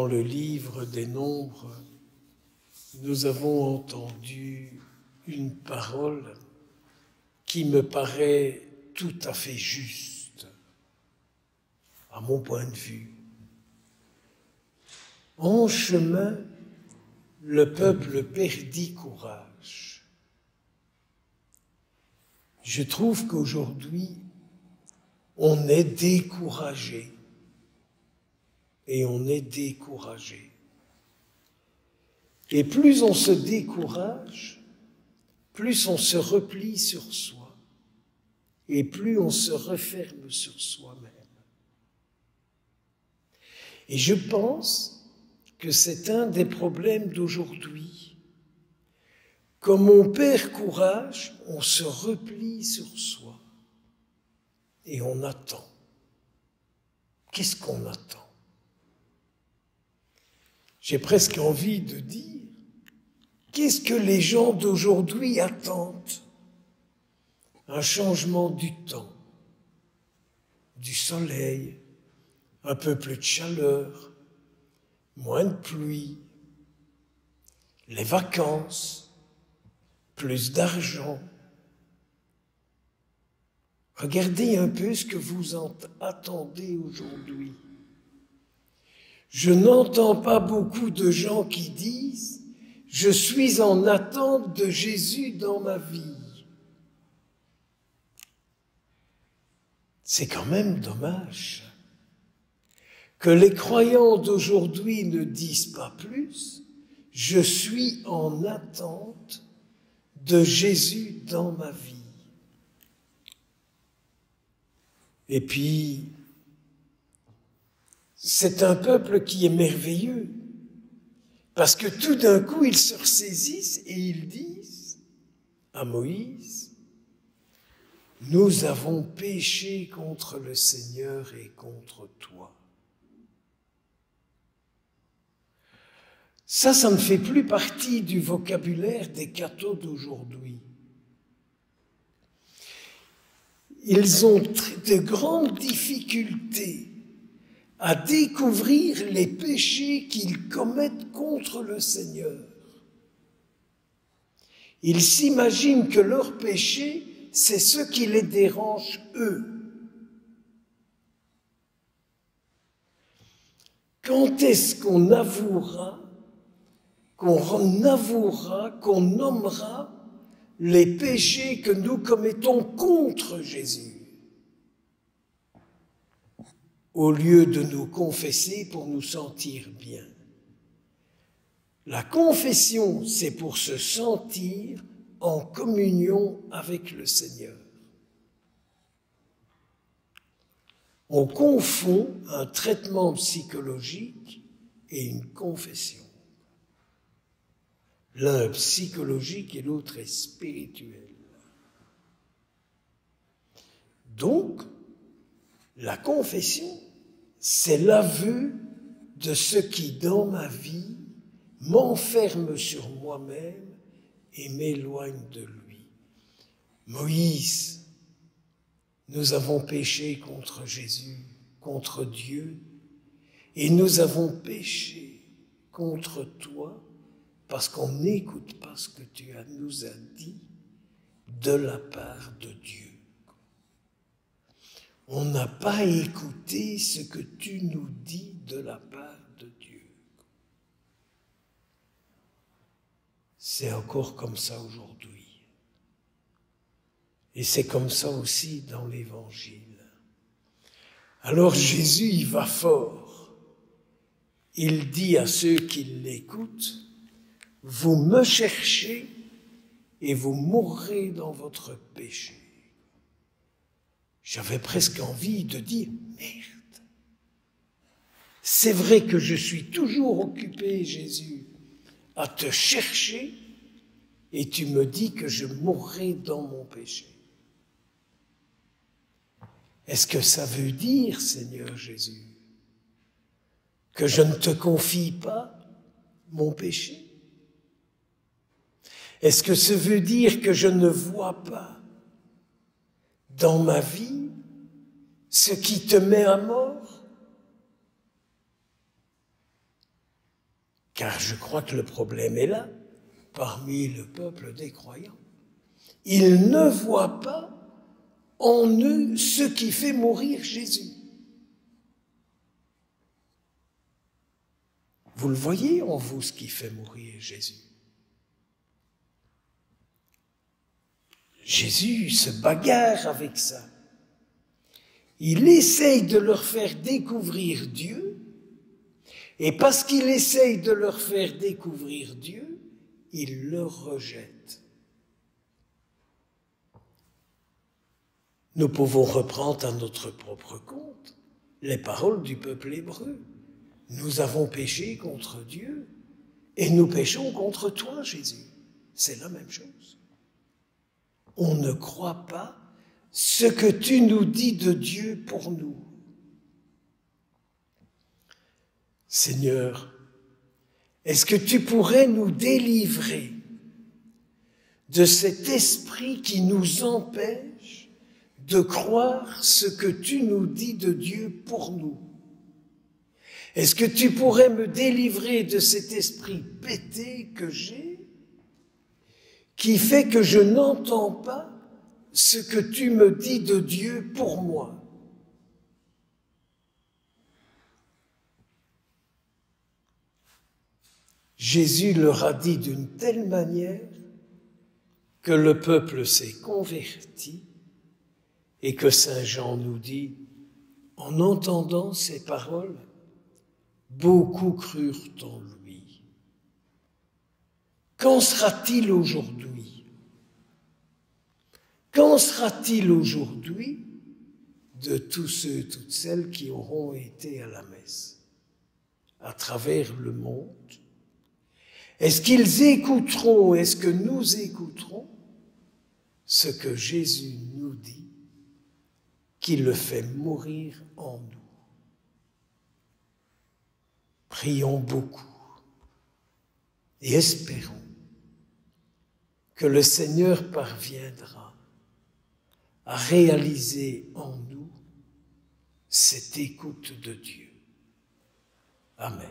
dans le livre des Nombres, nous avons entendu une parole qui me paraît tout à fait juste, à mon point de vue. En chemin, le peuple perdit courage. Je trouve qu'aujourd'hui, on est découragé. Et on est découragé. Et plus on se décourage, plus on se replie sur soi, et plus on se referme sur soi-même. Et je pense que c'est un des problèmes d'aujourd'hui. Comme on perd courage, on se replie sur soi, et on attend. Qu'est-ce qu'on attend ? J'ai presque envie de dire, qu'est-ce que les gens d'aujourd'hui attendent ? Un changement du temps, du soleil, un peu plus de chaleur, moins de pluie, les vacances, plus d'argent. Regardez un peu ce que vous en attendez aujourd'hui. Je n'entends pas beaucoup de gens qui disent « Je suis en attente de Jésus dans ma vie ». C'est quand même dommage que les croyants d'aujourd'hui ne disent pas plus « Je suis en attente de Jésus dans ma vie ». Et puis, c'est un peuple qui est merveilleux, parce que tout d'un coup, ils se ressaisissent et ils disent à Moïse, « Nous avons péché contre le Seigneur et contre toi. » Ça ne fait plus partie du vocabulaire des cathos d'aujourd'hui. Ils ont de grandes difficultés à découvrir les péchés qu'ils commettent contre le Seigneur. Ils s'imaginent que leurs péchés, c'est ce qui les dérange eux. Quand est-ce qu'on avouera, qu'on nommera les péchés que nous commettons contre Jésus, au lieu de nous confesser pour nous sentir bien? La confession, c'est pour se sentir en communion avec le Seigneur. On confond un traitement psychologique et une confession. L'un est psychologique et l'autre est spirituel. Donc, la confession, c'est l'aveu de ce qui, dans ma vie, m'enferme sur moi-même et m'éloigne de lui. Moïse, nous avons péché contre Jésus, contre Dieu, et nous avons péché contre toi parce qu'on n'écoute pas ce que tu nous as dit de la part de Dieu. On n'a pas écouté ce que tu nous dis de la part de Dieu. C'est encore comme ça aujourd'hui. Et c'est comme ça aussi dans l'Évangile. Alors Jésus, il va fort. Il dit à ceux qui l'écoutent, « Vous me cherchez et vous mourrez dans votre péché. » J'avais presque envie de dire, « Merde, c'est vrai que je suis toujours occupé, Jésus, à te chercher et tu me dis que je mourrai dans mon péché. » Est-ce que ça veut dire, Seigneur Jésus, que je ne te confie pas mon péché? Est-ce que ça veut dire que je ne vois pas dans ma vie ce qui te met à mort? Car je crois que le problème est là, parmi le peuple des croyants. Ils ne voient pas en eux ce qui fait mourir Jésus. Vous le voyez en vous, ce qui fait mourir Jésus. Jésus se bagarre avec ça. Il essaye de leur faire découvrir Dieu, et parce qu'il essaye de leur faire découvrir Dieu, il le rejette. Nous pouvons reprendre à notre propre compte les paroles du peuple hébreu. Nous avons péché contre Dieu et nous péchons contre toi, Jésus. C'est la même chose. On ne croit pas ce que tu nous dis de Dieu pour nous. Seigneur, est-ce que tu pourrais nous délivrer de cet esprit qui nous empêche de croire ce que tu nous dis de Dieu pour nous? Est-ce que tu pourrais me délivrer de cet esprit pété que j'ai, qui fait que je n'entends pas ce que tu me dis de Dieu pour moi? Jésus leur a dit d'une telle manière que le peuple s'est converti et que Saint Jean nous dit, en entendant ces paroles, beaucoup crurent en lui. Qu'en sera-t-il aujourd'hui? Qu'en sera-t-il aujourd'hui de tous ceux, toutes celles qui auront été à la messe à travers le monde? Est-ce qu'ils écouteront, est-ce que nous écouterons ce que Jésus nous dit, qui le fait mourir en nous? Prions beaucoup et espérons que le Seigneur parviendra à réaliser en nous cette écoute de Dieu. Amen.